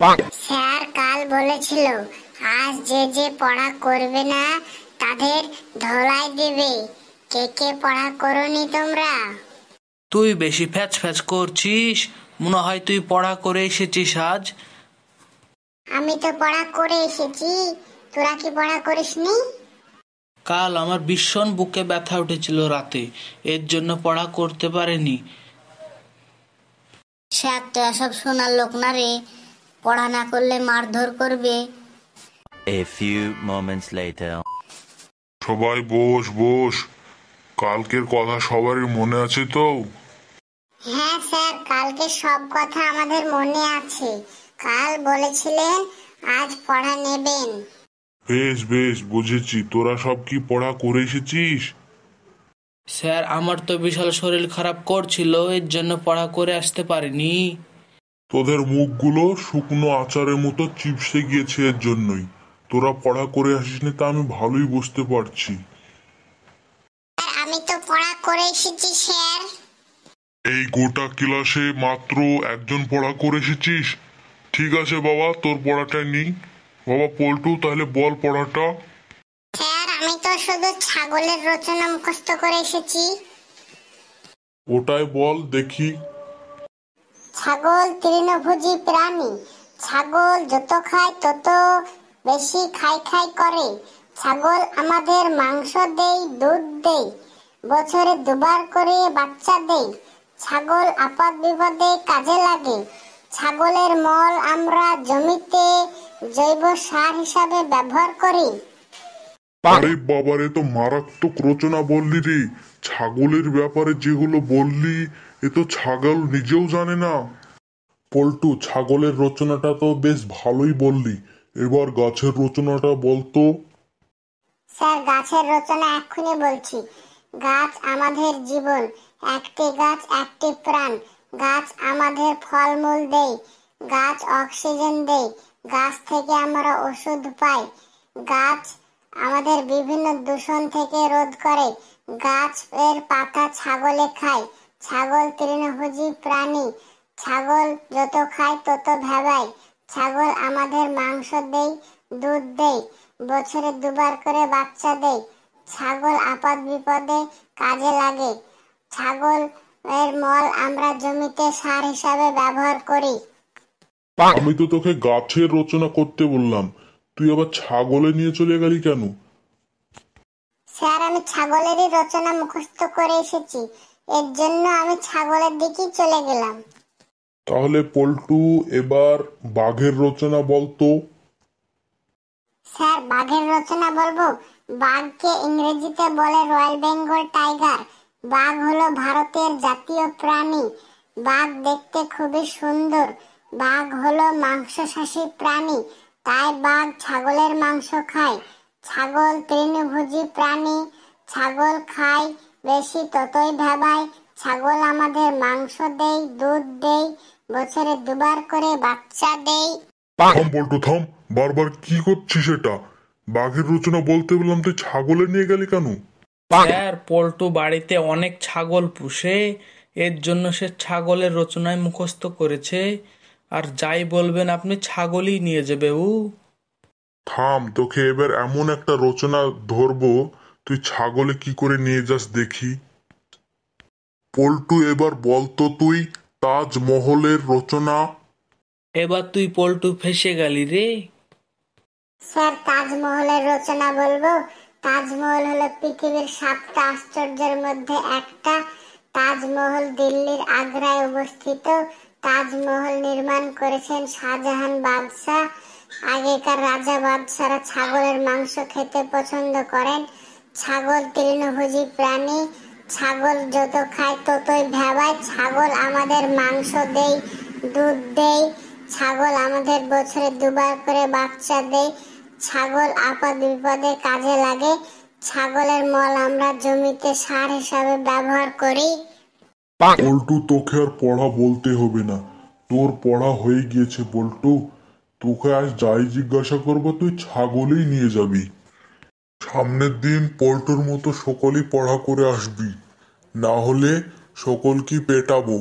Sir কাল বলেছিল আজ যে যে পড়া করবে না তাদের ধোলাই দেবে। কে কে পড়া করনি তোমরা? তুই বেশি ফ্যাচ ফ্যাচ করছিস, মনে হয় তুই পড়া করে এসেছিস আজ। আমি তো পড়া করে এসেছি, তোরা কি পড়া করিসনি? কাল আমার ভীষণ বুকে ব্যথা উঠেছিল রাতে, এর জন্য পড়া করতে পারিনি। স্যার তো এসব শোনার লোক না রে, পড়া না করলে মারধর করবে। A few moments later. সবাই বস বস, কালকের কথা সবারই মনে আছে তো? হ্যাঁ স্যার, কালকে সব কথা আমাদের মনে আছে। কাল বলেছিলেন আজ পড়া নেবেন। বেশ বেশ বুঝেছি, তোরা সব কি পড়া করে এসেছিস? স্যার আমার তো বিশাল শরীর খারাপ করছিল, এর জন্য পড়া করে আসতে পারিনি। তোদের মুখগুলো শুকনো আচারের মতো চিপসে গিয়েছে, এর জন্যই তোরা পড়া করে আসিসনি, তা আমি ভালোই বুঝতে পারছি। আমি তো পড়া করে এসেছি স্যার। এই গোটা ক্লাসে মাত্র একজন পড়া করে এসেছিস? ঠিক আছে বাবা, তোর পড়াটা নি। বাবা পল্টু, তাহলে বল পড়াটা। স্যার আমি তো শুধু ছাগলের রচনা মুখস্থ করে এসেছি। ওটাই বল দেখি। ছাগল তৃণভোজী প্রাণী। ছাগল যত খায় তত বেশি খাই খাই করে। ছাগল আমাদের মাংস দেয়, দুধ দেয়, বছরে দুবার করে বাচ্চা দেয়। ছাগল আপদ বিপদে কাজে লাগে। ছাগলের মল আমরা জমিতে জৈব সার হিসাবে ব্যবহার করি। আরে বাবারে, তো মারাত্মক রচনা বললি রে। ছাগলের ব্যাপারে যেগুলো বললি, এ তো ছাগল নিজেও জানে না। পল্টু, ছাগলের রচনাটা তো বেশ ভালোই বললি, এবার গাছের রচনাটা বলতো। স্যার গাছের রচনা এক্ষুনি বলছি। গাছ আমাদের জীবন, একটি গাছ একটি প্রাণ। গাছ আমাদের ফলমূল দেয়, গাছ অক্সিজেন দেয়, গাছ থেকে আমরা ওষুধ পাই। গাছ আমাদের বিভিন্ন দূষণ থেকে রোধ করে। গাছ এর পাতা ছাগলে খায়। ছাগল তৃণভোজী প্রাণী। ছাগল যত খায় তত ভেবায়। ছাগল আমাদের মাংস দেয়, দুধ দেয়, বছরে দুবার করে বাচ্চা দেয়। ছাগল আপদ বিপদে কাজে লাগে। ছাগল এর মল আমরা জমিতে সার হিসাবে ব্যবহার করি। আমি তো তোকে গাছের রচনা করতে বললাম, তুই আবার ছাগলে নিয়ে চলে গেলি কেন? স্যার আমি ছাগলেরই রচনা মুখস্থ করে এসেছি, এর জন্য আমি ছাগলের দিকেই চলে গেলাম। তাহলে পল্টু, এবার বাঘের রচনা বলতো। স্যার বাঘের রচনা বলবো। বাঘকে ইংরেজিতে বলে রয়্যাল বেঙ্গল টাইগার। বাঘ হলো ভারতের জাতীয় প্রাণী। বাঘ দেখতে খুবই সুন্দর। বাঘ হলো মাংসাশী প্রাণী, তাই বাঘ ছাগলের মাংস খায়। ছাগল তৃণভোজী প্রাণী। ছাগল খায় বেশি ততই ভেবায়। ছাগল আমাদের মাংস দেয়, দুধ দেয়, বছরে দুবার করে বাচ্চা দেয়। থাম পল্টু থাম, বারবার কি করছিস এটা? বাঘের রচনা বলতে বললাম, তুই ছাগলে নিয়ে গেলি কেন? স্যার পল্টু বাড়িতে অনেক ছাগল পুষে, এর জন্য সে ছাগলের রচনায় মুখস্থ করেছে। আর যাই বলবেন আপনি ছাগলই নিয়ে যাবে ও। থাম, তোকে এবার এমন একটা রচনা ধরবো, তুই ছাগলে কি করে নিয়ে যাস দেখি। পল্টু, এবার বলতো তুই তাজমহলের রচনা। এবার তুই পল্টু ফেসে গেলি রে। স্যার তাজমহলের রচনা বলবো। তাজমহল হলো পৃথিবীর 7টা আশ্চর্যের মধ্যে একটা। তাজমহল দিল্লির আগ্রায় অবস্থিত। তাজমহল নির্মাণ করেছেন শাহজাহান বাদশাহ। আগেকার রাজা বাদশারা ছাগলের মাংস খেতে পছন্দ করেন। ছাগল তৃণভোজী প্রাণী। ছাগল যত খায় ততই ভেবায়। ছাগল আমাদের মাংস দেয়, দুধ দেয়। ছাগল আমাদের বছরে দুবার করে বাচ্চা দেয়। ছাগল আপদ বিপদে কাজে লাগে। ছাগলের মল আমরা জমিতে সার হিসাবে ব্যবহার করি। পল্টু, তোকে আর পড়া বলতে হবে না, তোর পড়া হয়ে গিয়েছে পল্টু। তোকে আজ যাই জিজ্ঞাসা করবো তুই ছাগলেই নিয়ে যাবি। সামনের দিন পল্টুর মতো সকলেই পড়া করে আসবি, না হলে সকলকে পেটাবো।